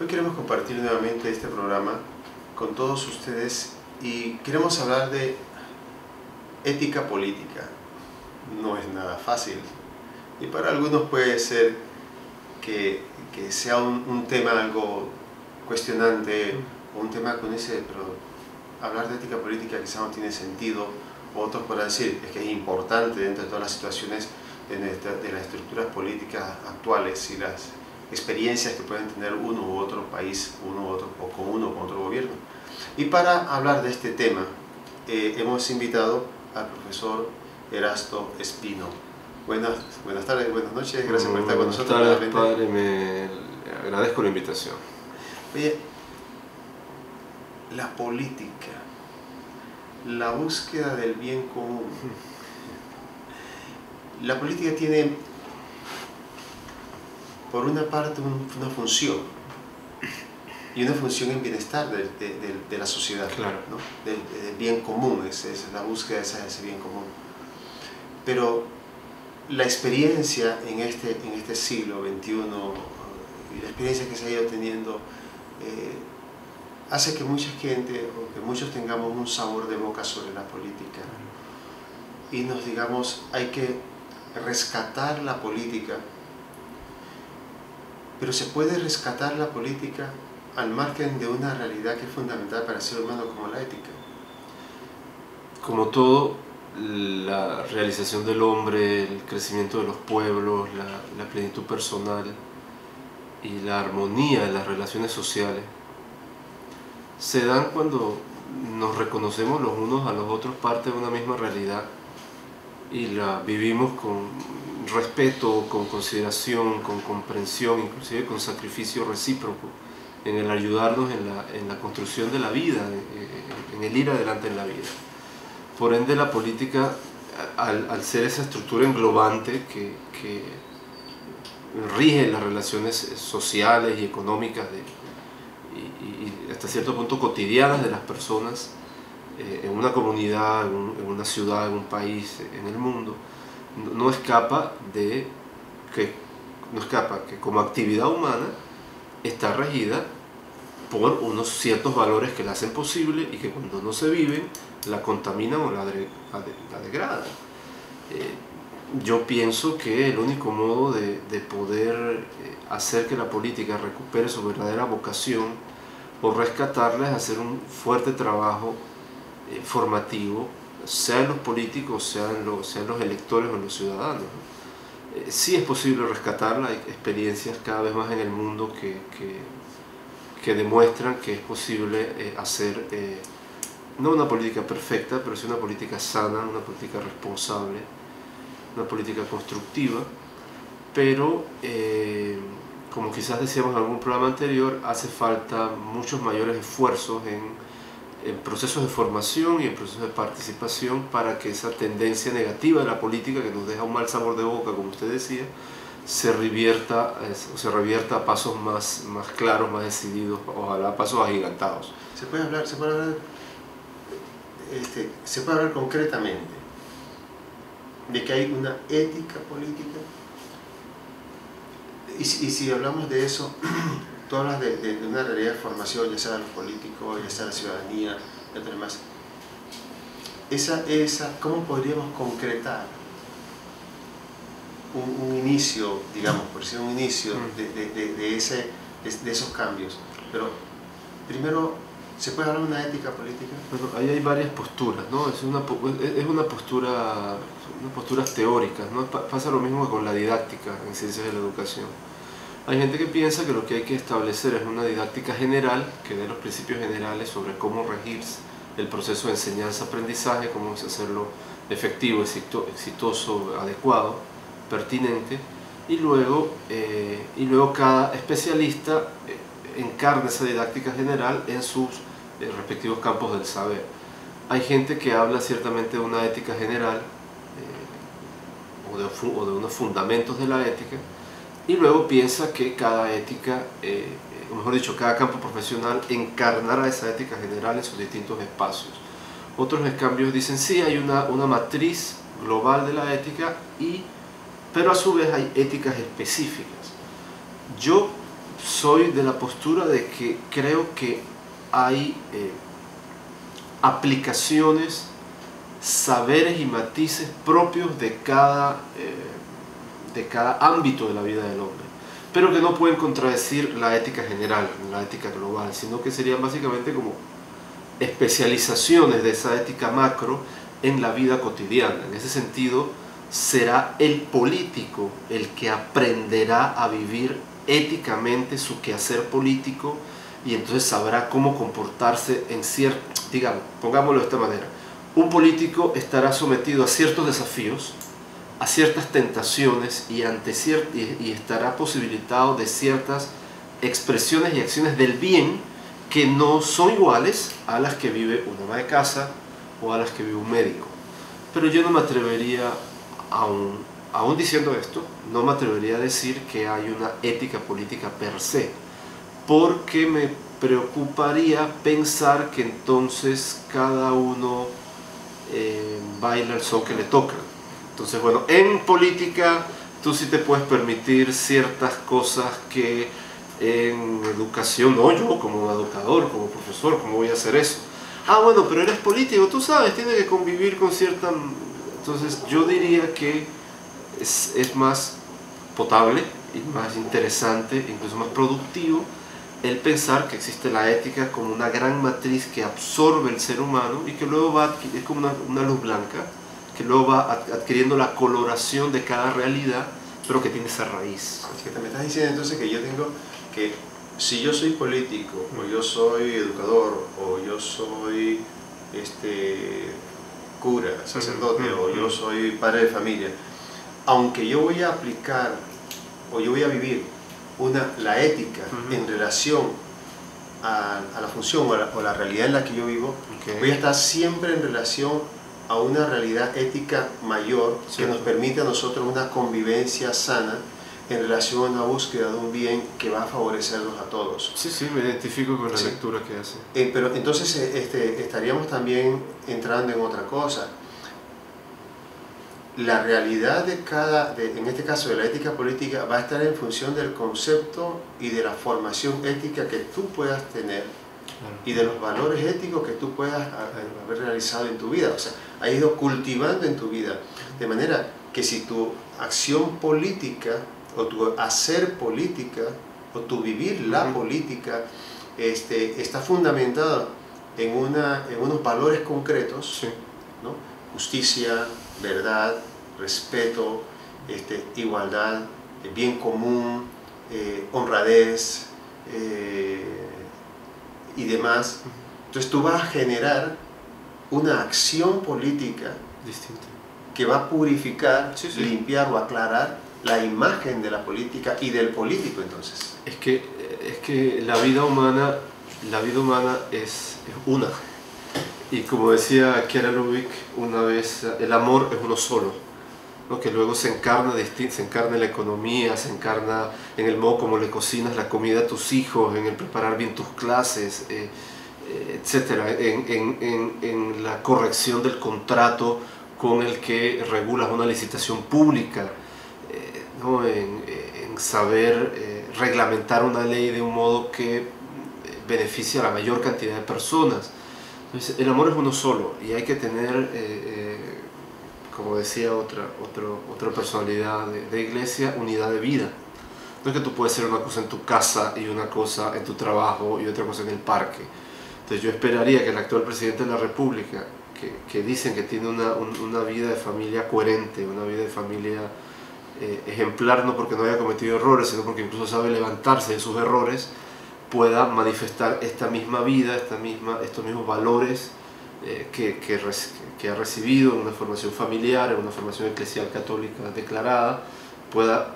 Hoy queremos compartir nuevamente este programa con todos ustedes y queremos hablar de ética política. No es nada fácil y para algunos puede ser que sea un tema algo cuestionante o un tema con ese, pero hablar de ética política quizás no tiene sentido. Otros podrán decir es que es importante dentro de todas las situaciones de las estructuras políticas actuales y las experiencias que pueden tener uno u otro país, uno u otro gobierno. Y para hablar de este tema hemos invitado al profesor Erasto Espino. Buenas tardes, buenas noches, gracias por estar con nosotros. Buenas tardes, padre, me agradezco la invitación. Oye, la política, la búsqueda del bien común. La política tiene, por una parte, una función, y una función en bienestar de la sociedad, claro, ¿no? Del bien común, es la búsqueda de ese bien común. Pero la experiencia en este siglo XXI y la experiencia que se ha ido teniendo hace que mucha gente, o que muchos tengamos un sabor de boca sobre la política y nos digamos, hay que rescatar la política, pero se puede rescatar la política al margen de una realidad que es fundamental para el ser humano como la ética. Como todo, la realización del hombre, el crecimiento de los pueblos, la plenitud personal y la armonía de las relaciones sociales se dan cuando nos reconocemos los unos a los otros parte de una misma realidad y la vivimos con respeto, con consideración, con comprensión, inclusive con sacrificio recíproco en el ayudarnos en la construcción de la vida, en el ir adelante en la vida. Por ende, la política, al ser esa estructura englobante que rige las relaciones sociales y económicas y hasta cierto punto cotidianas de las personas en una comunidad, en una ciudad, en un país, en el mundo, no escapa que como actividad humana está regida por unos ciertos valores que la hacen posible y que cuando no se viven la contaminan o la degradan. Yo pienso que el único modo de poder hacer que la política recupere su verdadera vocación o rescatarla es hacer un fuerte trabajo formativo, sea en los políticos, sea en los electores o en los ciudadanos. Sí es posible rescatarla, hay experiencias cada vez más en el mundo que demuestran que es posible hacer no una política perfecta, pero sí una política sana, una política responsable, una política constructiva, pero como quizás decíamos en algún programa anterior, hace falta muchos mayores esfuerzos en procesos de formación y en procesos de participación para que esa tendencia negativa de la política que nos deja un mal sabor de boca, como usted decía, se revierta a pasos más claros, más decididos, ojalá a pasos agigantados. Se puede hablar concretamente de que hay una ética política, y si hablamos de eso, tú hablas de una realidad de formación, ya sea de los políticos, ya sea de la ciudadanía, y otras demás. ¿Cómo podríamos concretar un inicio, digamos, por decir un inicio de esos cambios? Pero primero, ¿se puede hablar de una ética política? Bueno, ahí hay varias posturas, ¿no? Es una posturas teóricas, ¿no? Pasa lo mismo que con la didáctica en ciencias de la educación. Hay gente que piensa que lo que hay que establecer es una didáctica general que dé los principios generales sobre cómo regir el proceso de enseñanza-aprendizaje, cómo hacerlo efectivo, exitoso, adecuado, pertinente, y luego cada especialista encarna esa didáctica general en sus respectivos campos del saber. Hay gente que habla ciertamente de una ética general o de unos fundamentos de la ética, y luego piensa que cada ética, o mejor dicho, cada campo profesional encarnará esa ética general en sus distintos espacios. Otros en cambio dicen sí, hay una matriz global de la ética, pero a su vez hay éticas específicas. Yo soy de la postura de que creo que hay aplicaciones, saberes y matices propios de cada ámbito de la vida del hombre, pero que no pueden contradecir la ética general, la ética global, sino que serían básicamente como especializaciones de esa ética macro en la vida cotidiana. En ese sentido, será el político el que aprenderá a vivir éticamente su quehacer político, y entonces sabrá cómo comportarse en cierto, digamos, pongámoslo de esta manera, un político estará sometido a ciertos desafíos, a ciertas tentaciones y estará posibilitado de ciertas expresiones y acciones del bien que no son iguales a las que vive un ama de casa o a las que vive un médico. Pero yo no me atrevería, aún diciendo esto, no me atrevería a decir que hay una ética política per se, porque me preocuparía pensar que entonces cada uno baila el son que le toca. Entonces, bueno, en política tú sí te puedes permitir ciertas cosas que en educación, no, yo como educador, como profesor, ¿cómo voy a hacer eso? Ah, bueno, pero eres político, tú sabes, tienes que convivir con cierta... Entonces yo diría que es más potable y más interesante, incluso más productivo, el pensar que existe la ética como una gran matriz que absorbe el ser humano y que luego es como una luz blanca, que luego va adquiriendo la coloración de cada realidad, pero que tiene esa raíz. Así que me estás diciendo entonces que yo tengo que, si yo soy político, o yo soy educador, o yo soy cura, sacerdote, o yo soy padre de familia, aunque yo voy a aplicar, o yo voy a vivir la ética en relación a la función o la realidad en la que yo vivo, voy a estar siempre en relación a una realidad ética mayor que nos permite a nosotros una convivencia sana en relación a una búsqueda de un bien que va a favorecernos a todos. Sí, sí, me identifico con la lectura que hace. Pero entonces estaríamos también entrando en otra cosa. La realidad en este caso de la ética política, va a estar en función del concepto y de la formación ética que tú puedas tener, y de los valores éticos que tú puedas haber realizado en tu vida, o sea, has ido cultivando en tu vida, de manera que si tu acción política, o tu hacer política, o tu vivir la política, está fundamentado en unos valores concretos, ¿no? Justicia, verdad, respeto, igualdad, bien común, honradez, y demás. Entonces tú vas a generar una acción política distinta, que va a purificar, limpiar o aclarar la imagen de la política y del político. Entonces es que la vida humana es una, y como decía Chiara Lubich una vez, el amor es uno solo, ¿no? Que luego se encarna en la economía, se encarna en el modo como le cocinas la comida a tus hijos, en el preparar bien tus clases, etcétera, en la corrección del contrato con el que regulas una licitación pública, ¿no? en saber reglamentar una ley de un modo que beneficie a la mayor cantidad de personas. Entonces, el amor es uno solo, y hay que tener, como decía otra personalidad de iglesia, unidad de vida. No es que tú puedes ser una cosa en tu casa y una cosa en tu trabajo y otra cosa en el parque. Entonces yo esperaría que el actual presidente de la República, que dicen que tiene una vida de familia coherente, una vida de familia ejemplar, no porque no haya cometido errores, sino porque incluso sabe levantarse de sus errores, pueda manifestar esta misma vida, estos mismos valores que ha recibido en una formación familiar, en una formación eclesial católica declarada, pueda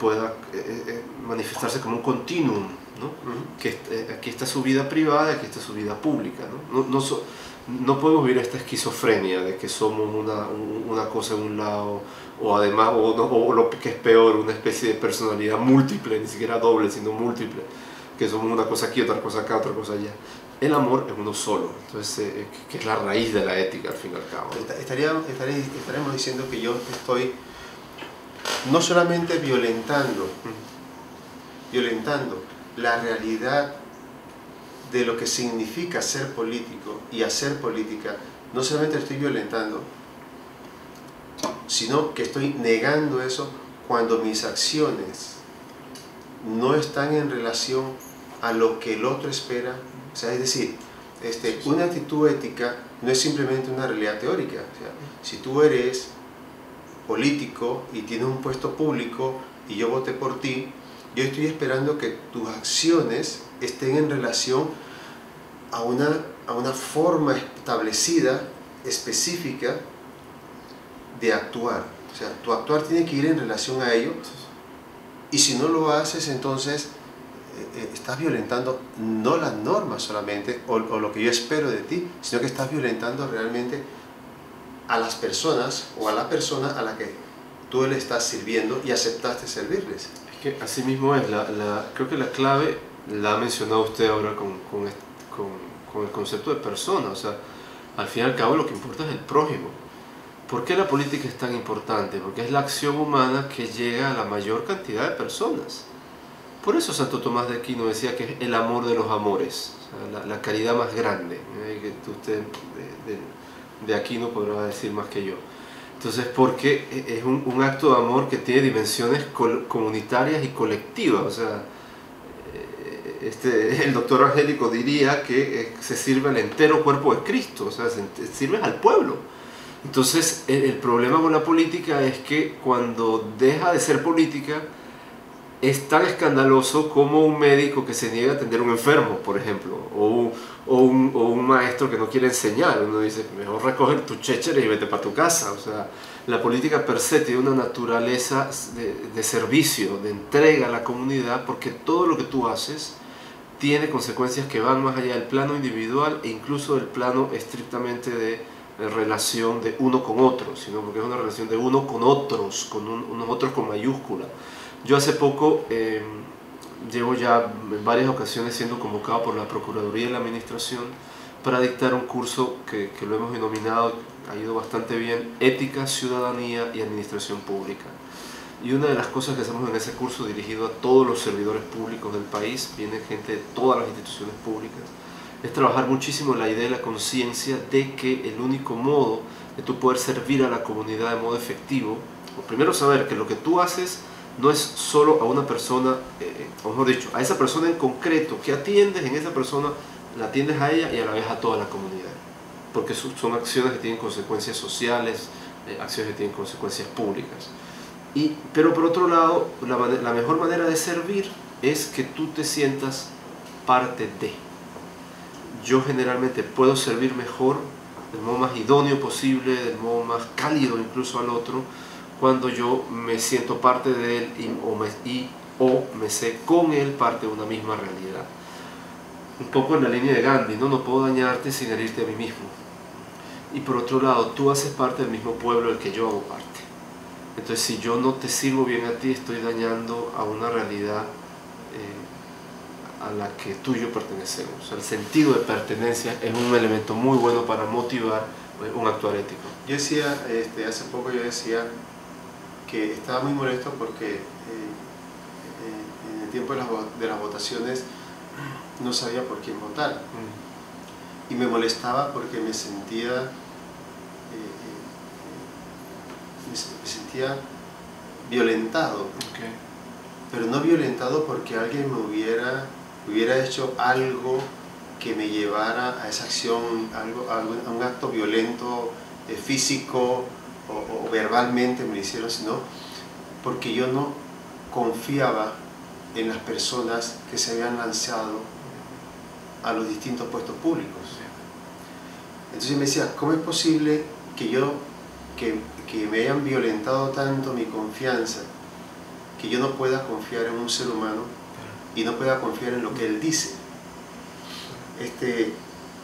manifestarse como un continuum, ¿no? Que aquí está su vida privada, aquí está su vida pública, ¿no? No podemos vivir esta esquizofrenia de que somos una cosa en un lado, o además, o lo que es peor, una especie de personalidad múltiple, ni siquiera doble, sino múltiple, que somos una cosa aquí, otra cosa acá, otra cosa allá. El amor es uno solo, entonces, que es la raíz de la ética al fin y al cabo. Estaremos diciendo que yo estoy no solamente violentando la realidad de lo que significa ser político y hacer política, no solamente estoy violentando, sino que estoy negando eso cuando mis acciones no están en relación a lo que el otro espera. O sea, es decir, una actitud ética no es simplemente una realidad teórica. O sea, si tú eres político y tienes un puesto público y yo voté por ti, yo estoy esperando que tus acciones estén en relación a una forma establecida, específica de actuar. O sea, tu actuar tiene que ir en relación a ello, y si no lo haces, entonces estás violentando no las normas solamente, o lo que yo espero de ti, sino que estás violentando realmente a las personas, o a la persona a la que tú le estás sirviendo y aceptaste servirles. Es que así mismo es, creo que la clave la ha mencionado usted ahora con el concepto de persona. O sea, al fin y al cabo lo que importa es el prójimo. ¿Por qué la política es tan importante? Porque es la acción humana que llega a la mayor cantidad de personas. Por eso Santo Tomás de Aquino decía que es el amor de los amores, o sea, la caridad más grande, que usted de Aquino podrá decir más que yo. Entonces, porque es un acto de amor que tiene dimensiones comunitarias y colectivas. O sea, el doctor Angélico diría que se sirve al entero cuerpo de Cristo, o sea, sirve al pueblo. Entonces, el problema con la política es que cuando deja de ser política, es tan escandaloso como un médico que se niega a atender a un enfermo, por ejemplo, o un maestro que no quiere enseñar. Uno dice, mejor recoger tu chéchere y vete para tu casa. O sea, la política per se tiene una naturaleza de servicio, de entrega a la comunidad, porque todo lo que tú haces tiene consecuencias que van más allá del plano individual e incluso del plano estrictamente de relación de uno con otro, sino porque es una relación de uno con otros, con unos otros con mayúscula. Yo hace poco llevo ya en varias ocasiones siendo convocado por la Procuraduría de la Administración para dictar un curso que lo hemos denominado, ha ido bastante bien, Ética, Ciudadanía y Administración Pública. Y una de las cosas que hacemos en ese curso, dirigido a todos los servidores públicos del país, viene gente de todas las instituciones públicas, es trabajar muchísimo la idea de la conciencia de que el único modo de tú poder servir a la comunidad de modo efectivo, o primero saber que lo que tú haces no es solo a una persona, o mejor dicho, a esa persona en concreto que atiendes, en esa persona la atiendes a ella y a la vez a toda la comunidad, porque son acciones que tienen consecuencias sociales, acciones que tienen consecuencias públicas. Pero por otro lado, la mejor manera de servir es que tú te sientas parte de. Yo generalmente puedo servir mejor, del modo más idóneo posible, del modo más cálido incluso al otro, cuando yo me siento parte de él o me sé con él parte de una misma realidad. Un poco en la línea de Gandhi, no puedo dañarte sin herirte a mí mismo. Y por otro lado, tú haces parte del mismo pueblo del que yo hago parte. Entonces, si yo no te sirvo bien a ti, estoy dañando a una realidad a la que tú y yo pertenecemos. O sea, el sentido de pertenencia es un elemento muy bueno para motivar un actuar ético. Yo decía, hace poco yo decía que estaba muy molesto porque en el tiempo de las votaciones no sabía por quién votar. Y me molestaba porque me sentía violentado. Okay. Pero no violentado porque alguien me hubiera hecho algo que me llevara a esa acción, a un acto violento, físico o verbalmente me lo hicieron, sino porque yo no confiaba en las personas que se habían lanzado a los distintos puestos públicos. Entonces me decía, ¿cómo es posible que me hayan violentado tanto mi confianza, que yo no pueda confiar en un ser humano y no pueda confiar en lo que él dice?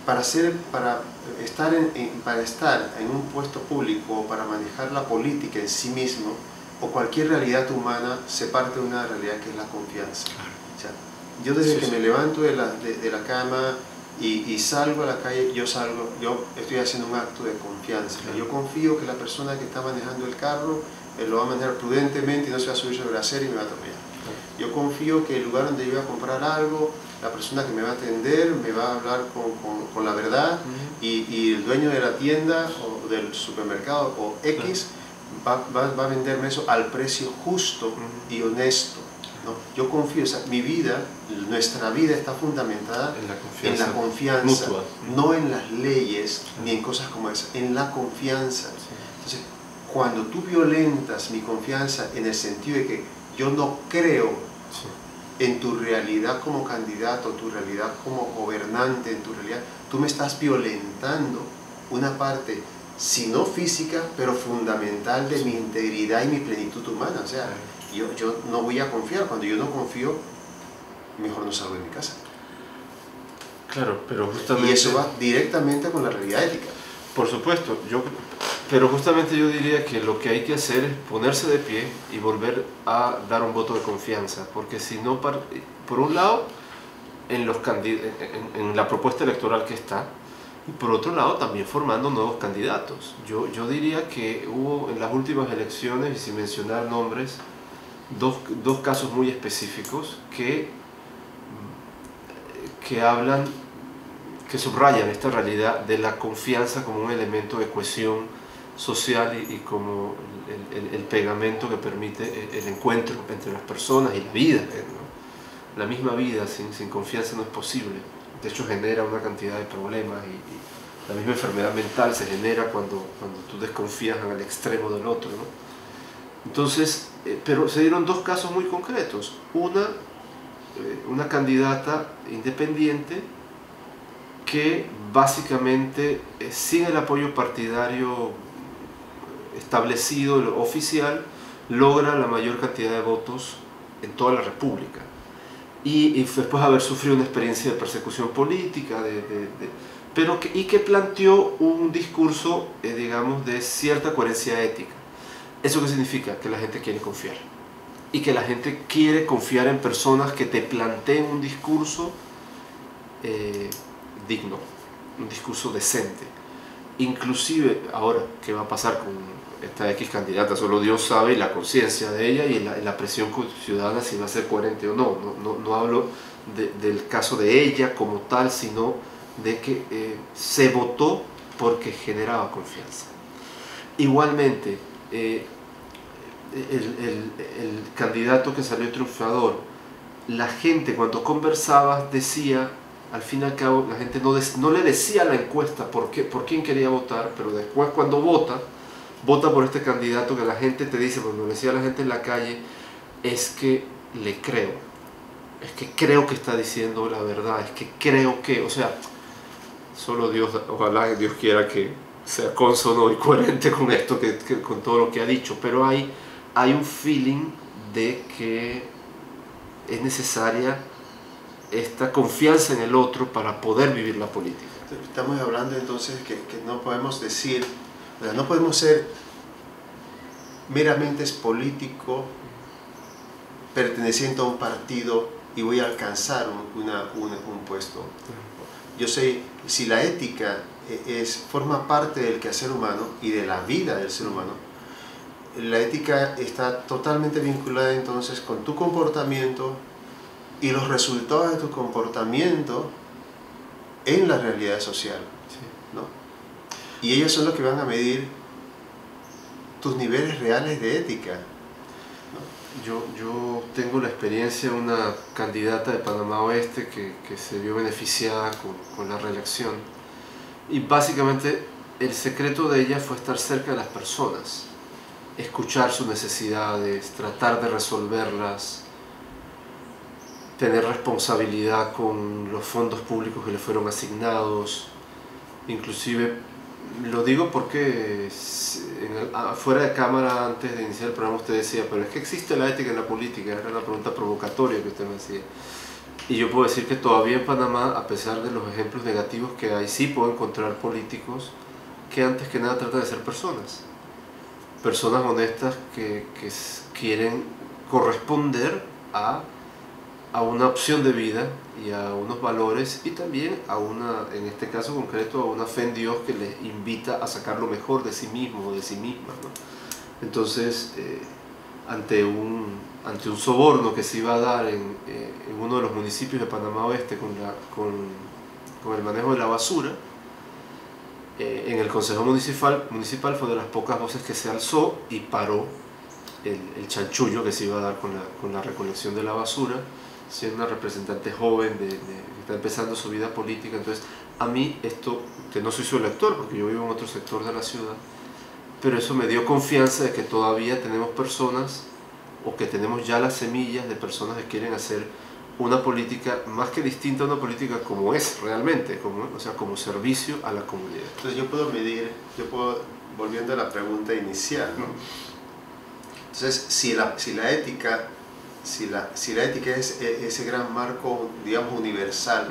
Para estar en un puesto público o para manejar la política en sí mismo o cualquier realidad humana, se parte de una realidad que es la confianza. O sea, yo desde que me levanto de la cama y salgo a la calle, yo estoy haciendo un acto de confianza. Yo confío que la persona que está manejando el carro lo va a manejar prudentemente y no se va a subir sobre la acera y me va a atropellar. Yo confío que el lugar donde yo voy a comprar algo, la persona que me va a atender me va a hablar con la verdad, y el dueño de la tienda o del supermercado o X va a venderme eso al precio justo y honesto, ¿no? Yo confío, o sea, mi vida, nuestra vida está fundamentada en la confianza mutua, no en las leyes ni en cosas como esas, en la confianza. Entonces, cuando tú violentas mi confianza en el sentido de que yo no creo en tu realidad como candidato, tu realidad como gobernante, en tu realidad, tú me estás violentando una parte, si no física, pero fundamental de mi integridad y mi plenitud humana. O sea, yo no voy a confiar. Cuando yo no confío, mejor no salgo de mi casa. Claro, pero justamente... Y eso va directamente con la realidad ética. Por supuesto, pero justamente yo diría que lo que hay que hacer es ponerse de pie y volver a dar un voto de confianza, porque si no, por un lado, en la propuesta electoral que está, y por otro lado también formando nuevos candidatos. Yo diría que hubo en las últimas elecciones, y sin mencionar nombres, dos casos muy específicos que hablan, que subrayan esta realidad de la confianza como un elemento de cohesión social y como el pegamento que permite el encuentro entre las personas y la vida, ¿no? La misma vida sin confianza no es posible. De hecho, genera una cantidad de problemas, y la misma enfermedad mental se genera cuando tú desconfías al extremo del otro, ¿no? Entonces, pero se dieron dos casos muy concretos. Una candidata independiente que básicamente, sin el apoyo partidario establecido, oficial, logra la mayor cantidad de votos en toda la República. Y después de haber sufrido una experiencia de persecución política, y que planteó un discurso, digamos, de cierta coherencia ética. ¿Eso qué significa? Que la gente quiere confiar. Y que la gente quiere confiar en personas que te planteen un discurso digno, un discurso decente. Inclusive, ahora, ¿qué va a pasar con esta X candidata? Solo Dios sabe, la conciencia de ella y la presión ciudadana, si va a ser coherente o no. No hablo del caso de ella como tal, sino de que se votó porque generaba confianza. Igualmente, el candidato que salió triunfador, la gente cuando conversaba decía, al fin y al cabo, la gente no le decía a la encuesta por quién quería votar, pero después cuando vota por este candidato, que la gente te dice, cuando le decía a la gente en la calle, es que le creo, es que creo que está diciendo la verdad, es que creo que, o sea, solo Dios, ojalá Dios quiera que sea cónsono y coherente con esto, con todo lo que ha dicho, pero hay un feeling de que es necesaria esta confianza en el otro para poder vivir la política. Estamos hablando entonces que no podemos decir, no podemos ser meramente político perteneciente a un partido y voy a alcanzar un puesto. Yo sé, si la ética forma parte del quehacer humano y de la vida del ser humano, la ética está totalmente vinculada entonces con tu comportamiento y los resultados de tu comportamiento en la realidad social, ¿no? Y ellos son los que van a medir tus niveles reales de ética, ¿no? Yo tengo la experiencia de una candidata de Panamá Oeste que se vio beneficiada con la reelección, y básicamente el secreto de ella fue estar cerca de las personas, escuchar sus necesidades, tratar de resolverlas, tener responsabilidad con los fondos públicos que le fueron asignados. Inclusive lo digo porque fuera de cámara, antes de iniciar el programa, usted decía, pero es que existe la ética en la política. Era una pregunta provocatoria que usted me hacía, y yo puedo decir que todavía en Panamá, a pesar de los ejemplos negativos que hay, sí puedo encontrar políticos que antes que nada tratan de ser personas honestas que quieren corresponder a una opción de vida y a unos valores, y también en este caso concreto, a una fe en Dios que les invita a sacar lo mejor de sí mismo o de sí misma, ¿no? Entonces, ante un soborno que se iba a dar en uno de los municipios de Panamá Oeste con el manejo de la basura. En el Consejo Municipal fue una de las pocas voces que se alzó y paró el chanchullo que se iba a dar con la recolección de la basura, siendo una representante joven que está empezando su vida política. Entonces, a mí esto, que no soy su elector porque yo vivo en otro sector de la ciudad, pero eso me dio confianza de que todavía tenemos personas, o que tenemos ya las semillas de personas que quieren hacer una política más que distinta a una política como es realmente, como servicio a la comunidad. Entonces yo puedo volviendo a la pregunta inicial, ¿no? Entonces, si la ética es ese gran marco, digamos, universal,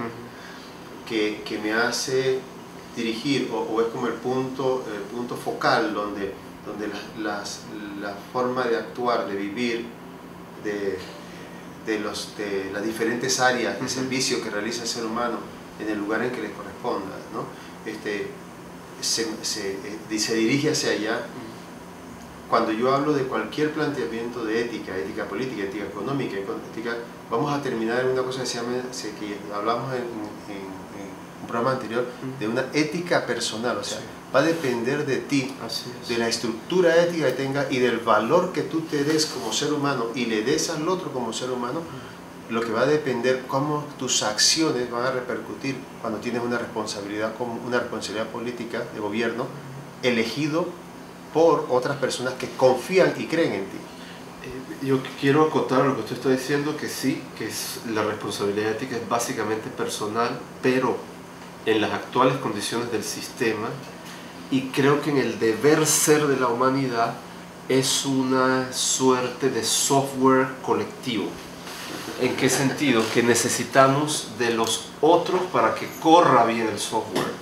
que me hace dirigir, o es como el punto focal donde la forma de actuar, de vivir, de las diferentes áreas de servicio que realiza el ser humano en el lugar en que le corresponda, ¿no? Se dirige hacia allá. Cuando yo hablo de cualquier planteamiento de ética política, ética económica, vamos a terminar en una cosa que hablamos en un programa anterior, de una ética personal. O sea, va a depender de ti, de la estructura ética que tengas y del valor que tú te des como ser humano y le des al otro como ser humano. Lo que va a depender cómo tus acciones van a repercutir cuando tienes una responsabilidad política de gobierno elegido por otras personas que confían y creen en ti. Yo quiero acotar lo que usted está diciendo, que sí, que la responsabilidad ética es básicamente personal, pero en las actuales condiciones del sistema, y creo que en el deber ser de la humanidad, es una suerte de software colectivo. ¿En qué sentido? Que necesitamos de los otros para que corra bien el software.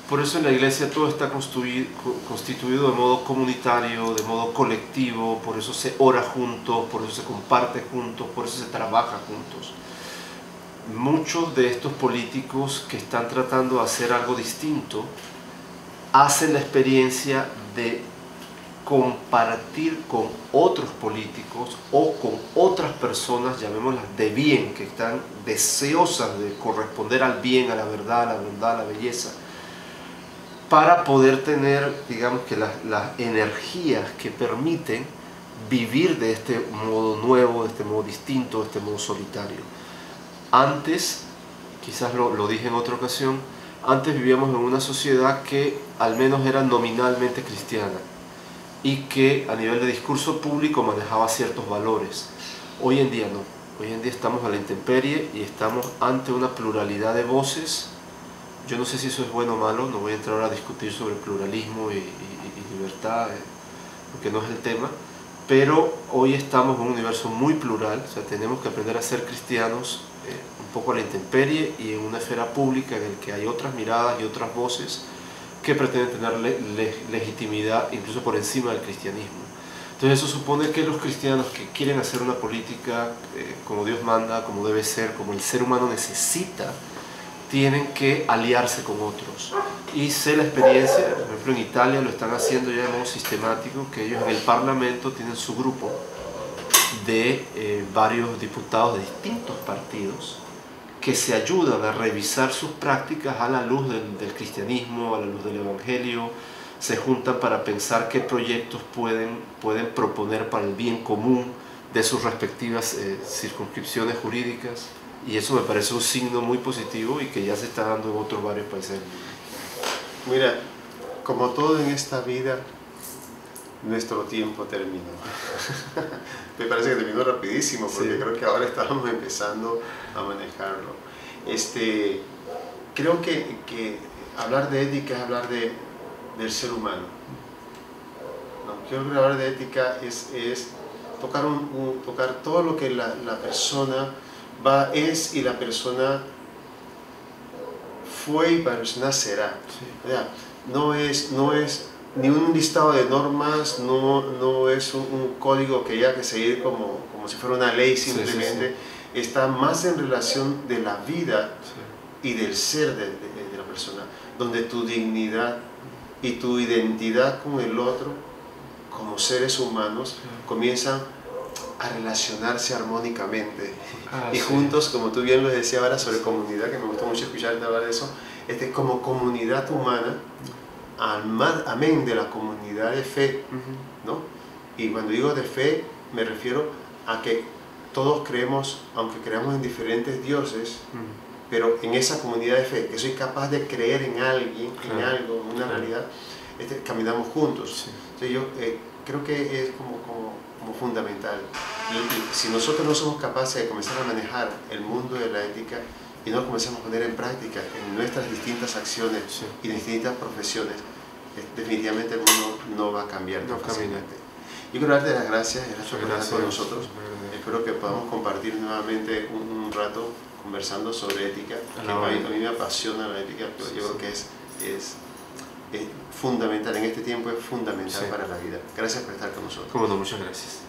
Por eso en la iglesia todo está constituido de modo comunitario, de modo colectivo, por eso se ora juntos, por eso se comparte juntos, por eso se trabaja juntos. Muchos de estos políticos que están tratando de hacer algo distinto hacen la experiencia de compartir con otros políticos o con otras personas, llamémoslas de bien, que están deseosas de corresponder al bien, a la verdad, a la bondad, a la belleza, para poder tener, digamos, que las energías que permiten vivir de este modo nuevo, de este modo distinto, de este modo solitario. Antes, quizás lo dije en otra ocasión, antes vivíamos en una sociedad que al menos era nominalmente cristiana y que a nivel de discurso público manejaba ciertos valores. Hoy en día no. Hoy en día estamos a la intemperie y estamos ante una pluralidad de voces. Yo no sé si eso es bueno o malo, no voy a entrar ahora a discutir sobre pluralismo y libertad, porque no es el tema, pero hoy estamos en un universo muy plural, o sea, tenemos que aprender a ser cristianos un poco a la intemperie y en una esfera pública en la que hay otras miradas y otras voces que pretenden tener legitimidad incluso por encima del cristianismo. Entonces eso supone que los cristianos que quieren hacer una política como Dios manda, como debe ser, como el ser humano necesita, tienen que aliarse con otros. Y sé la experiencia, por ejemplo en Italia lo están haciendo ya de modo sistemático, que ellos en el Parlamento tienen su grupo de varios diputados de distintos partidos que se ayudan a revisar sus prácticas a la luz del cristianismo, a la luz del evangelio, se juntan para pensar qué proyectos pueden proponer para el bien común de sus respectivas circunscripciones jurídicas. Y eso me parece un signo muy positivo y que ya se está dando en otros varios países. Mira, como todo en esta vida, nuestro tiempo terminó. Me parece que terminó rapidísimo porque sí, creo que ahora estamos empezando a manejarlo. Creo que hablar de ética es hablar del ser humano. No, creo que hablar de ética es tocar todo lo que la persona es y la persona fue y la persona será. Sí. O sea, no es ni un listado de normas, no es un código que haya que seguir como si fuera una ley simplemente. Sí, sí, sí. Está más en relación de la vida, sí, y del ser de la persona, donde tu dignidad y tu identidad con el otro como seres humanos, sí, comienzan a relacionarse armónicamente y sí. juntos, como tú bien lo decías ahora sobre comunidad, que me gustó mucho escucharte hablar de eso, como comunidad humana, amén de la comunidad de fe, ¿no? Y cuando digo de fe, me refiero a que todos creemos, aunque creamos en diferentes dioses, pero en esa comunidad de fe, que soy capaz de creer en alguien, en algo, en una realidad, caminamos juntos. Sí. Entonces yo creo que es como fundamental. Y si nosotros no somos capaces de comenzar a manejar el mundo de la ética y no lo comenzamos a poner en práctica en nuestras distintas acciones y distintas profesiones, definitivamente el mundo no va a cambiar tan fácilmente. Yo quiero darte las gracias por estar con nosotros. Espero que podamos compartir nuevamente un rato conversando sobre ética, que a mí me apasiona la ética, pero yo creo que es fundamental, en este tiempo es fundamental para la vida. Gracias por estar con nosotros. Como no, muchas gracias.